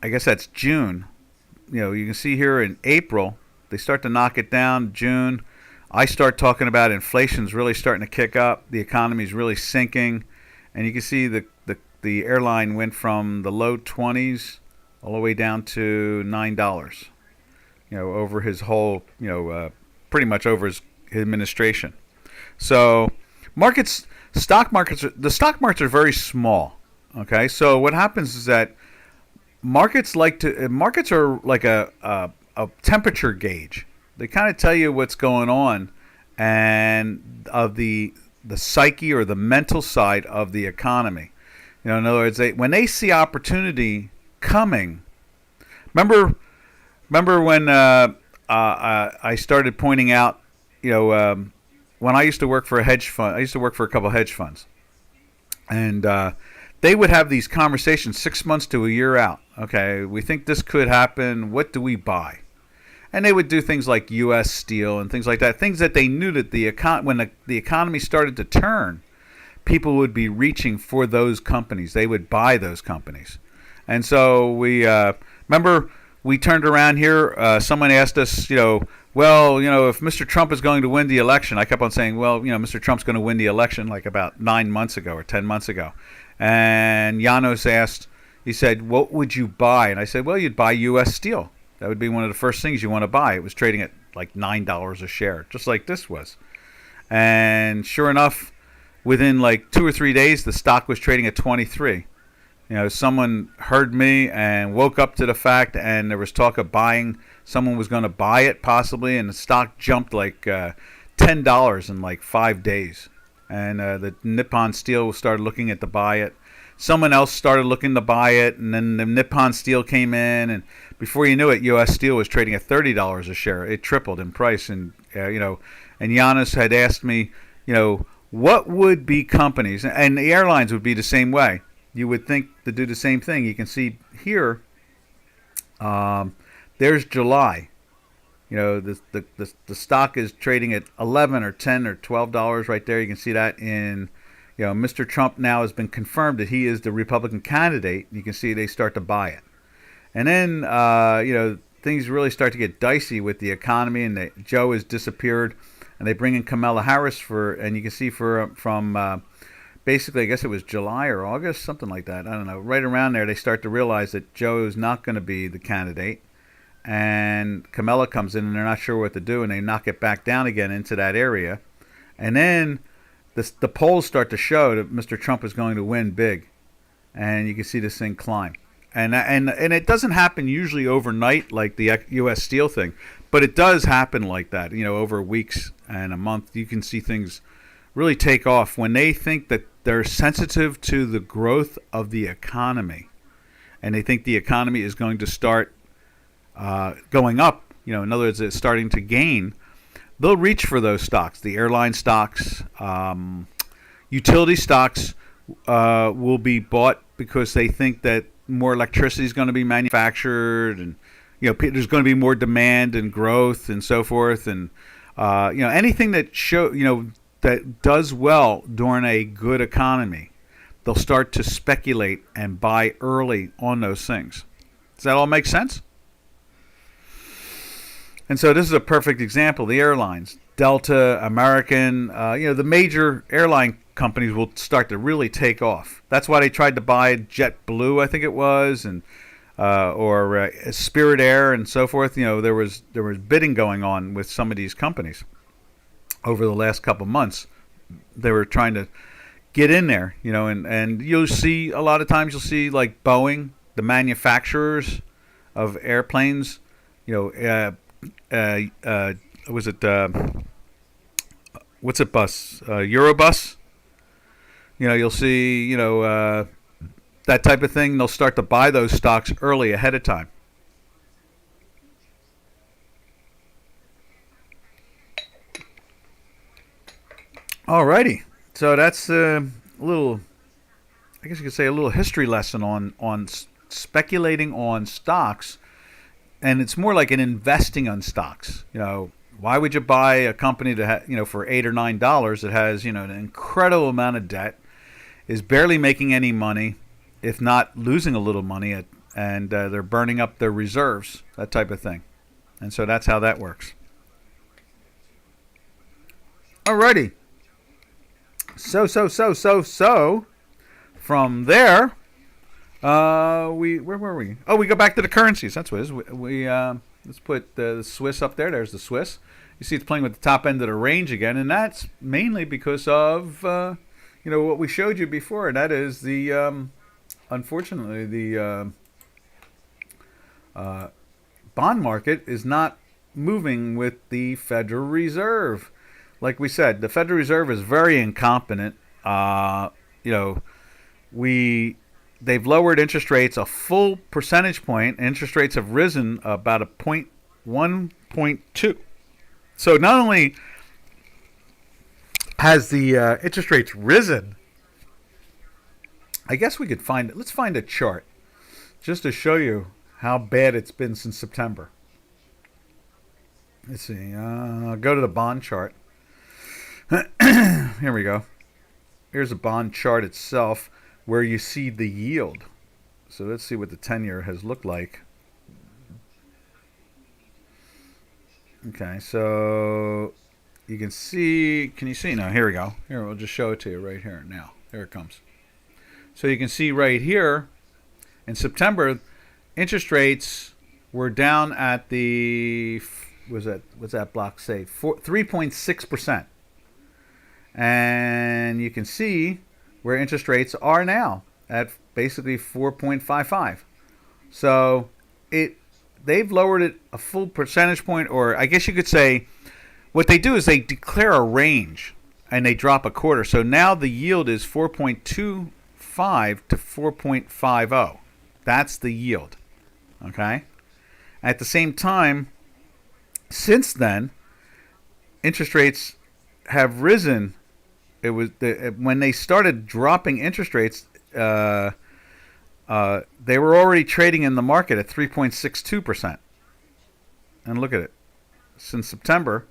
guess that's June. You can see here in April they start to knock it down. June, I start talking about inflation's really starting to kick up. The economy's really sinking, and you can see the airline went from the low 20s all the way down to $9. Over his whole, pretty much over his administration. So the stock markets are very small. Okay, so what happens is that markets are like a temperature gauge. They kind of tell you what's going on and of the psyche or the mental side of the economy. In other words, when they see opportunity coming. Remember when I started pointing out, when I used to work for a hedge fund. I used to work for a couple of hedge funds, and they would have these conversations 6 months to a year out. Okay, we think this could happen. What do we buy? and they would do things like U.S. Steel and things like that, things that they knew that when the economy started to turn, people would be reaching for those companies. They would buy those companies. And so we remember we turned around here. Someone asked us, well, if Mr. Trump is going to win the election, I kept on saying, well, Mr. Trump's going to win the election like about 9 months ago or 10 months ago. And Janos asked, he said, what would you buy? And I said, well, you'd buy U.S. Steel. That would be one of the first things you want to buy. It was trading at like $9 a share, just like this was. And sure enough, within like 2 or 3 days, the stock was trading at 23. Someone heard me and woke up to the fact, and there was talk of buying. Someone was going to buy it possibly, and the stock jumped like $10 in like 5 days. And the Nippon Steel started looking at to buy it. Someone else started looking to buy it, and then the Nippon Steel came in, and before you knew it, U.S. Steel was trading at $30 a share. It tripled in price, and and Giannis had asked me, what would be companies, and the airlines would be the same way. You would think to do the same thing. You can see here, there's July. The stock is trading at $11 or $10 or $12 right there. You can see that in, Mr. Trump now has been confirmed that he is the Republican candidate. You can see they start to buy it. And then, things really start to get dicey with the economy, and Joe has disappeared, and they bring in Kamala Harris and you can see from basically, I guess it was July or August, something like that. I don't know. Right around there, they start to realize that Joe is not going to be the candidate. And Kamala comes in, and they're not sure what to do, and they knock it back down again into that area. And then the polls start to show that Mr. Trump is going to win big. And you can see this thing climb. And it doesn't happen usually overnight like the U.S. Steel thing, but it does happen like that, over weeks and a month. You can see things really take off when they think that they're sensitive to the growth of the economy, and they think the economy is going to start going up. In other words, it's starting to gain. They'll reach for those stocks, the airline stocks, utility stocks will be bought because they think that more electricity is going to be manufactured, and there's going to be more demand and growth and so forth, and anything that that does well during a good economy, they'll start to speculate and buy early on those things. Does that all make sense? And so this is a perfect example. The airlines, Delta, American, the major airline companies will start to really take off. That's why they tried to buy JetBlue, I think it was, and or Spirit Air and so forth. There was bidding going on with some of these companies over the last couple months. They were trying to get in there, and you'll see a lot of times like Boeing, the manufacturers of airplanes, was it what's it bus? Eurobus. You'll see, that type of thing. They'll start to buy those stocks early ahead of time. Alrighty, so that's a little, I guess you could say, a little history lesson on speculating on stocks, and it's more like an investing on stocks. Why would you buy a company that for $8 or $9 that has an incredible amount of debt, is barely making any money, if not losing a little money, and they're burning up their reserves, that type of thing, and so that's how that works. Alrighty. So from there, where were we? Oh, we go back to the currencies. That's what it is. We let's put the Swiss up there. There's the Swiss. You see, it's playing with the top end of the range again, and that's mainly because of what we showed you before, and that is the unfortunately the bond market is not moving with the Federal Reserve. Like we said, the Federal Reserve is very incompetent. They've lowered interest rates a full percentage point. Interest rates have risen about a 1.2. So not only has the interest rates risen, I guess we could let's find a chart just to show you how bad it's been since September. Let's see. Go to the bond chart. Here we go. Here's a bond chart itself where you see the yield. So let's see what the 10-year has looked like. Okay, so you can see, can you see now? Here we go. Here, we'll just show it to you right here now. Here it comes. So you can see right here in September, interest rates were down at the, what's that block say? 3.6%. And you can see where interest rates are now at basically 4.55. So they've lowered it a full percentage point, or I guess you could say what they do is they declare a range and they drop a quarter. So now the yield is 4.25 to 4.50. That's the yield. Okay? At the same time, since then, interest rates have risen. It was when they started dropping interest rates, they were already trading in the market at 3.62%. And look at it. Since September,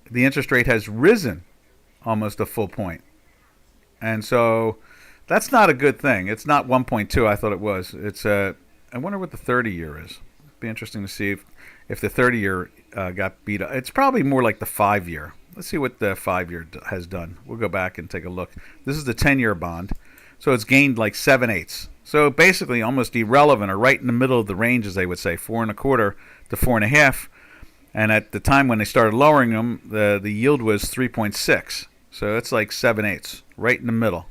the interest rate has risen almost a full point. And so that's not a good thing. It's not 1.2. I thought it was. I wonder what the 30-year is. It'd be interesting to see if the 30-year got beat up. It's probably more like the 5-year. Let's see what the 5-year has done. We'll go back and take a look. This is the 10-year bond. So it's gained like 7/8. So basically almost irrelevant, or right in the middle of the range, as they would say, 4.25 to 4.5. And at the time when they started lowering them, the yield was 3.6. So it's like 7/8, right in the middle.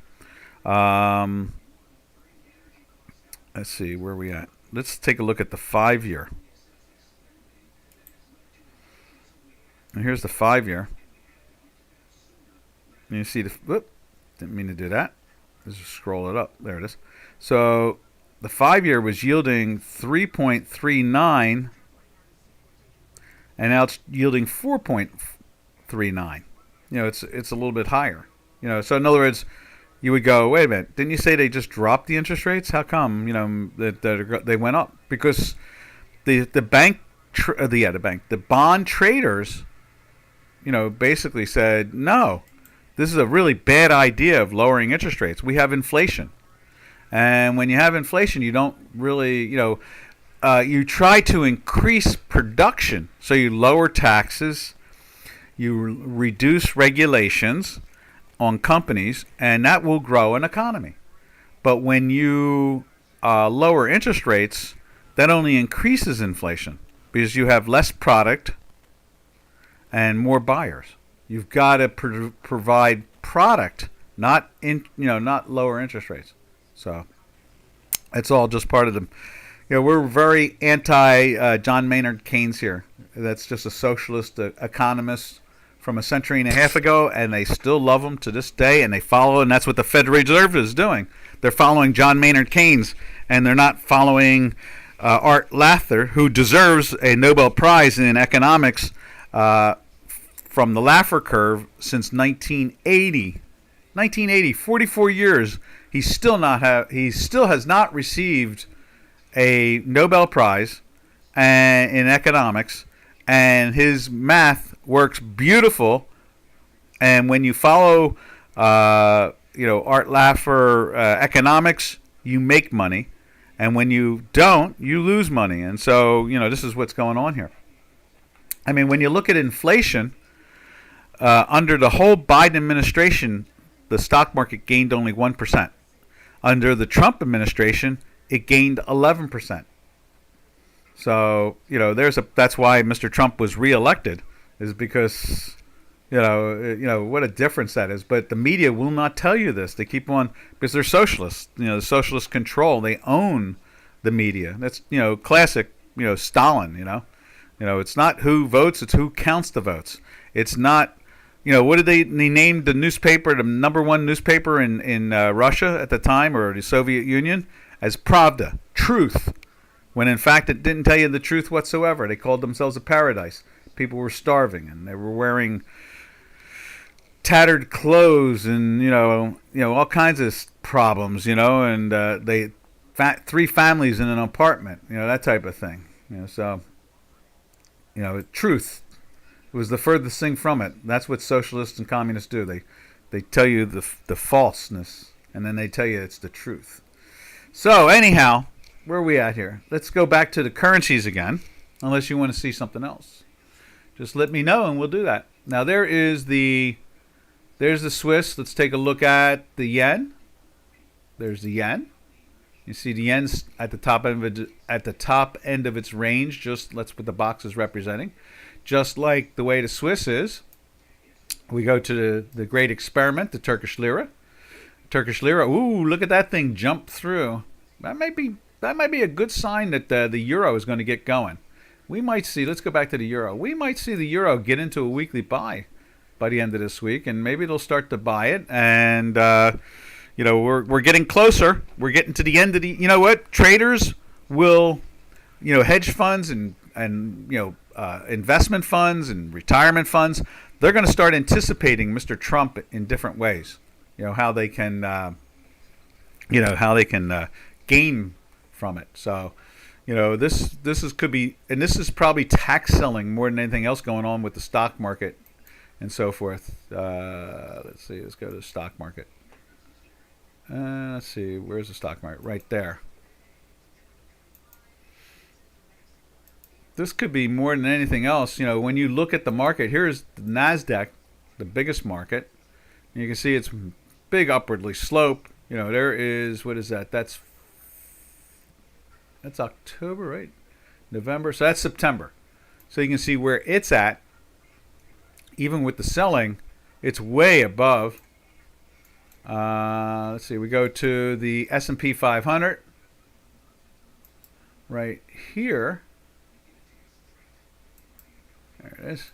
Let's see, where are we at? Let's take a look at the 5-year. And here's the 5-year. You see the, whoop, didn't mean to do that. Let's just scroll it up. There it is. So the 5-year was yielding 3.39, and now it's yielding 4.39. You know, it's a little bit higher. You know, so in other words, you would go, wait a minute, didn't you say they just dropped the interest rates? How come, you know, that they went up? Because the bond traders, you know, basically said, no, this is a really bad idea of lowering interest rates. We have inflation. And when you have inflation, you don't really, you know, you try to increase production. So you lower taxes, you reduce regulations on companies, and that will grow an economy. But when you lower interest rates, that only increases inflation because you have less product and more buyers. You've got to provide product, not lower interest rates. So it's all just part of the. You know, we're very anti John Maynard Keynes here. That's just a socialist economist from a century and a half ago, and they still love him to this day, and they follow, and that's what the Federal Reserve is doing. They're following John Maynard Keynes, and they're not following Art Laffer, who deserves a Nobel Prize in economics from the Laffer curve since 1980. 1980, 44 years. He still has not received a Nobel Prize in economics, and his math works beautiful. And when you follow, Art Laffer economics, you make money, and when you don't, you lose money. And so, you know, this is what's going on here. I mean, when you look at inflation, under the whole Biden administration, the stock market gained only 1%. Under the Trump administration, it gained 11%. So, you know, that's why Mr. Trump was reelected, is because, you know what a difference that is. But the media will not tell you this. They keep on, because they're socialists. You know, the socialist control. They own the media. That's, you know, classic, you know, Stalin. You know, it's not who votes, it's who counts the votes. It's not. You know, what did they named the newspaper, the number one newspaper in Russia at the time, or the Soviet Union, as Pravda, truth, when in fact it didn't tell you the truth whatsoever. They called themselves a paradise. People were starving, and they were wearing tattered clothes, and you know all kinds of problems, you know, and three families in an apartment, you know, that type of thing. You know, so, you know, truth. It was the furthest thing from it. That's what socialists and communists do. They tell you the falseness, and then they tell you it's the truth. So anyhow, where are we at here? Let's go back to the currencies again, unless you want to see something else. Just let me know, and we'll do that. Now there's the Swiss. Let's take a look at the yen. There's the yen. You see the yen's at the top end of its range. That's what the box is representing. Just like the way the Swiss is. We go to the great experiment, the Turkish lira. Turkish lira. Ooh, look at that thing jump through. That might be a good sign that the euro is going to get going. We might see. Let's go back to the euro. We might see the euro get into a weekly buy by the end of this week, and maybe they'll start to buy it. And we're getting closer. We're getting to the end of the. You know what? Traders will, hedge funds and investment funds and retirement funds. They're going to start anticipating Mr. Trump in different ways. How they can, gain from it. So, this could be, and this is probably tax selling more than anything else going on with the stock market and so forth. Let's see. Let's go to the stock market. Let's see. Where's the stock market? Right there. This could be more than anything else. When you look at the market, here's the NASDAQ, the biggest market. You can see it's big upwardly slope. There is, what is that? That's October, right? November. So that's September. So you can see where it's at. Even with the selling, it's way above. Let's see. We go to the S&P 500 right here. There it is.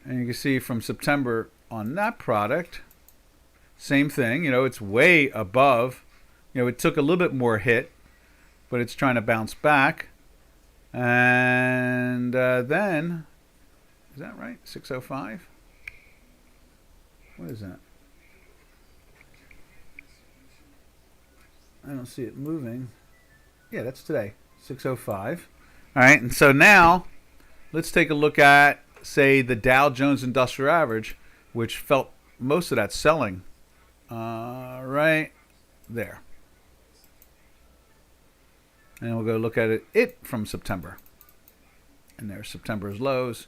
And you can see from September on that product, same thing. It's way above. It took a little bit more hit, but it's trying to bounce back. And then, is that right? 605? What is that? I don't see it moving. Yeah, that's today. 605. All right, and so now let's take a look at, say, the Dow Jones Industrial Average, which felt most of that selling right there. And we'll go look at it from September. And there's September's lows.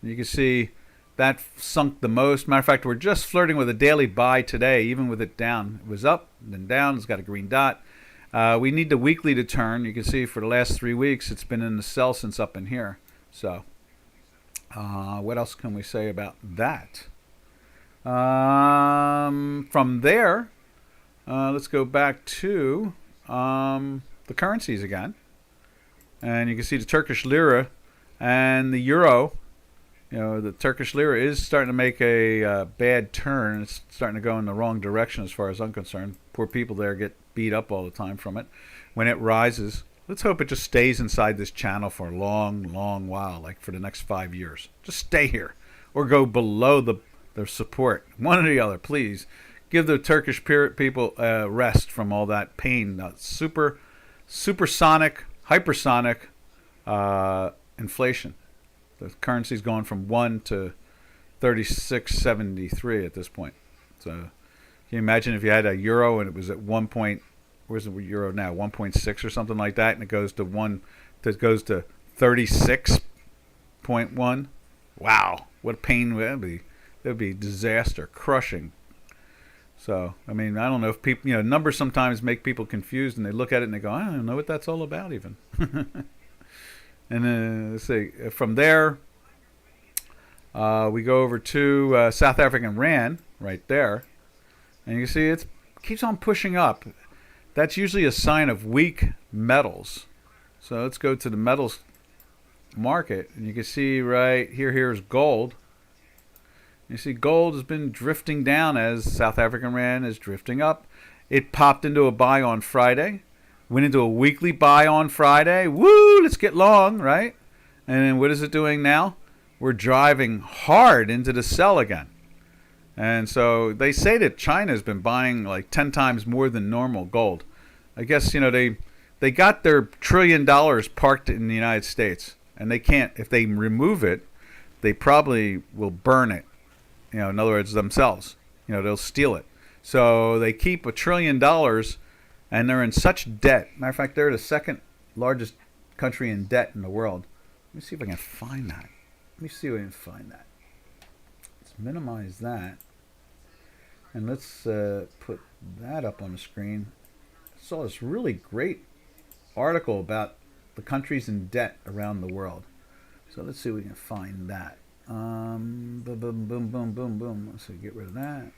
And you can see that sunk the most. Matter of fact, we're just flirting with a daily buy today, even with it down. It was up, then down. It's got a green dot. We need the weekly to turn. You can see for the last 3 weeks, it's been in the sell since up in here. So, what else can we say about that? From there, let's go back to the currencies again. And you can see the Turkish lira and the euro. The Turkish lira is starting to make a bad turn. It's starting to go in the wrong direction as far as I'm concerned. Poor people there get beat up all the time from it. When it rises, let's hope it just stays inside this channel for a long, long while, like for the next 5 years. Just stay here or go below the support. One or the other, please. Give the Turkish people a rest from all that pain. Supersonic, hypersonic inflation. The currency's gone from 1 to 36.73 at this point. So can you imagine if you had a euro and it was at 1 point, where's the euro now? 1.6 or something like that, and it goes to 36.1. Wow, what a pain would that be? It would be disaster, crushing. So, I mean, I don't know if people, numbers sometimes make people confused, and they look at it and they go, I don't know what that's all about even. And then, let's see, from there, we go over to South African Rand right there. And you can see it keeps on pushing up. That's usually a sign of weak metals. So let's go to the metals market. And you can see right here's gold. You see gold has been drifting down as South African Rand is drifting up. It popped into a buy on Friday. Went into a weekly buy on Friday. Woo, let's get long, right? And then what is it doing now? We're driving hard into the sell again. And so they say that China's been buying like 10 times more than normal gold. I guess, they got their $1 trillion parked in the United States. And they can't, if they remove it, they probably will burn it. In other words, themselves. They'll steal it. So they keep $1 trillion, and they're in such debt. Matter of fact, they're the second largest country in debt in the world. Let me see if I can find that. Let's minimize that. And let's put that up on the screen. I saw this really great article about the countries in debt around the world. So let's see if we can find that. Boom, boom, boom, boom, boom, boom. So get rid of that.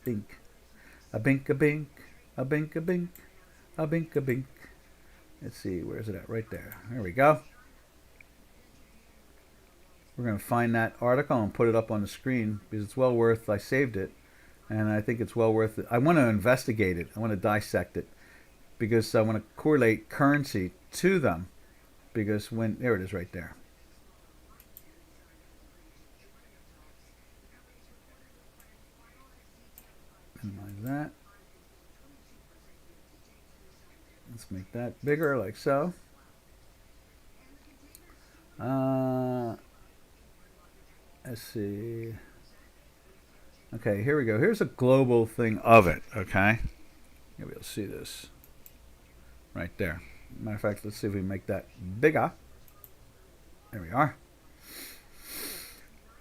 Bink. A bink, a bink. A bink, a bink. A bink, a bink. Let's see, where's it at? Right there. There we go. We're going to find that article and put it up on the screen because it's well worth. I saved it, and I think it's well worth it. I want to investigate it. I want to dissect it because I want to correlate currency to them. Because there it is right there. Minimize that. Let's make that bigger like so. Let's see. Okay, here we go. Here's a global thing of it, okay? You'll be able to see this right there. Matter of fact, let's see if we make that bigger. There we are.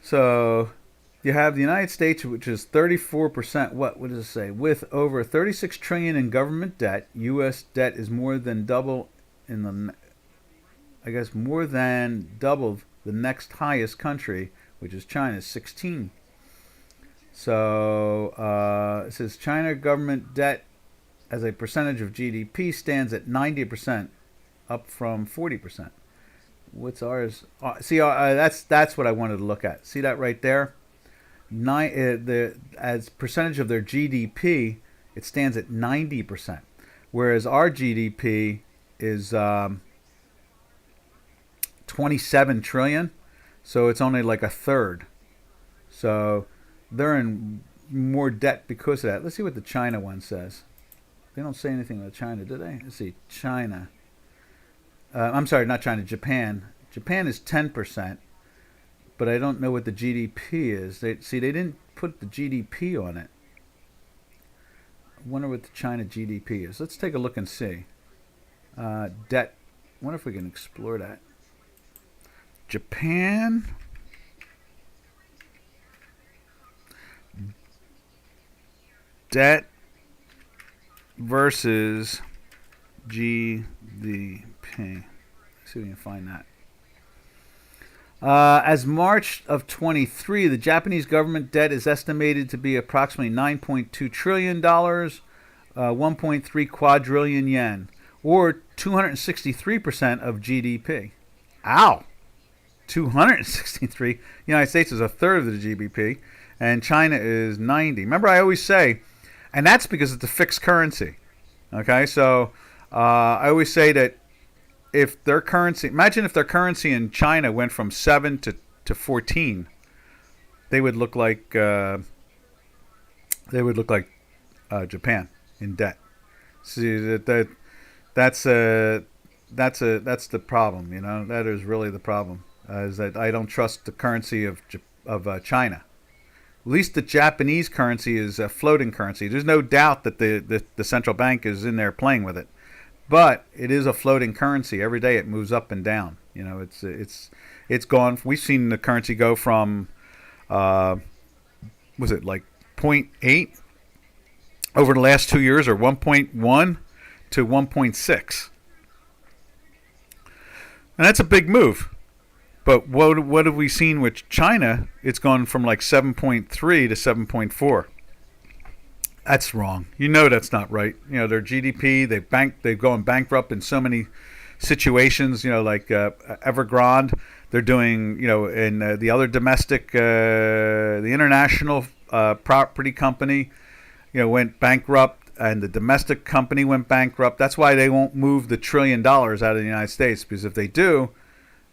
So you have the United States, which is 34%. What does it say? With over 36 trillion in government debt, U.S. debt is more than double more than double the next highest country, which is China's 16. So it says China government debt as a percentage of GDP stands at 90%, up from 40%. What's ours? See, that's what I wanted to look at. See that right there? As percentage of their GDP, it stands at 90%, whereas our GDP is 27 trillion, so it's only like a third. So they're in more debt because of that. Let's see what the China one says. They don't say anything about China, do they? Let's see, China. I'm sorry, not China, Japan. Japan is 10%, but I don't know what the GDP is. They didn't put the GDP on it. I wonder what the China GDP is. Let's take a look and see. Debt. I wonder if we can explore that. Japan. Debt versus GDP. Let's see if we can find that. As March of 23, the Japanese government debt is estimated to be approximately $9.2 trillion, 1.3 quadrillion yen, or 263% of GDP. Ow! 263. The United States is a third of the GDP, and China is 90. Remember, I always say, and that's because it's a fixed currency. Okay, so I always say that if their currency, imagine if their currency in China went from 7 to 14, they would look like Japan in debt. See that's the problem. You know, that is really the problem. Is that I don't trust the currency of China. At least the Japanese currency is a floating currency. There's no doubt that the central bank is in there playing with it, but it is a floating currency. Every day it moves up and down. You know, it's gone. We've seen the currency go from was it like 0.8 over the last 2 years, or 1.1 to 1.6, and that's a big move. But what have we seen with China? It's gone from like 7.3 to 7.4. That's wrong. You know that's not right. You know, their GDP, they've gone bankrupt in so many situations. You know, like Evergrande, they're doing. You know, in the other domestic, the international property company, you know, went bankrupt, and the domestic company went bankrupt. That's why they won't move the $1 trillion out of the United States, because if they do,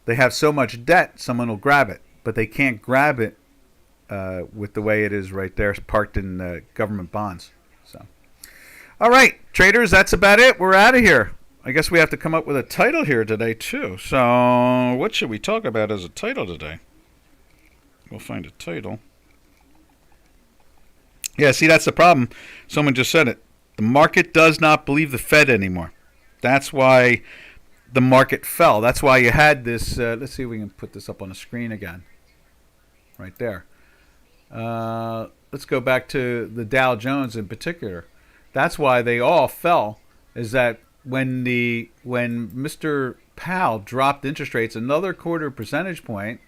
they have so much debt, someone will grab it, but they can't grab it with the way it is right there, parked in government bonds. So, all right, traders, that's about it. We're out of here. I guess we have to come up with a title here today, too. So, what should we talk about as a title today? We'll find a title. Yeah, see, that's the problem. Someone just said it. The market does not believe the Fed anymore. That's why the market fell. That's why you had this. Let's see if we can put this up on the screen again. Right there. Let's go back to the Dow Jones in particular. That's why they all fell, is that when Mr. Powell dropped interest rates another quarter percentage point,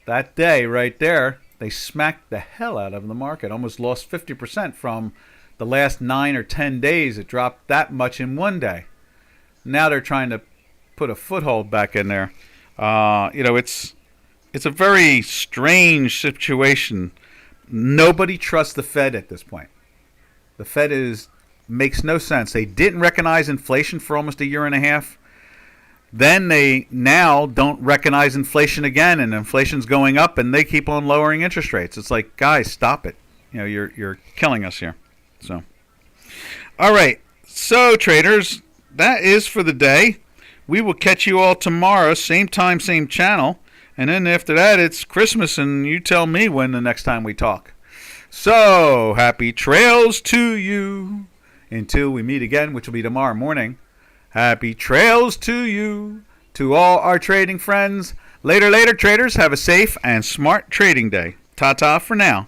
that day right there, they smacked the hell out of the market. Almost lost 50% from the last 9 or 10 days. It dropped that much in one day. Now they're trying to put a foothold back in there. It's a very strange situation. Nobody trusts the Fed at this point. The Fed makes no sense. They didn't recognize inflation for almost a year and a half. Then they now don't recognize inflation again, and inflation's going up, and they keep on lowering interest rates. It's like, guys, stop it. You're killing us here. So, all right. So, traders, that is for the day. We will catch you all tomorrow, same time, same channel. And then after that, it's Christmas, and you tell me when the next time we talk. So, happy trails to you until we meet again, which will be tomorrow morning. Happy trails to you, to all our trading friends. Later, traders. Have a safe and smart trading day. Ta-ta for now.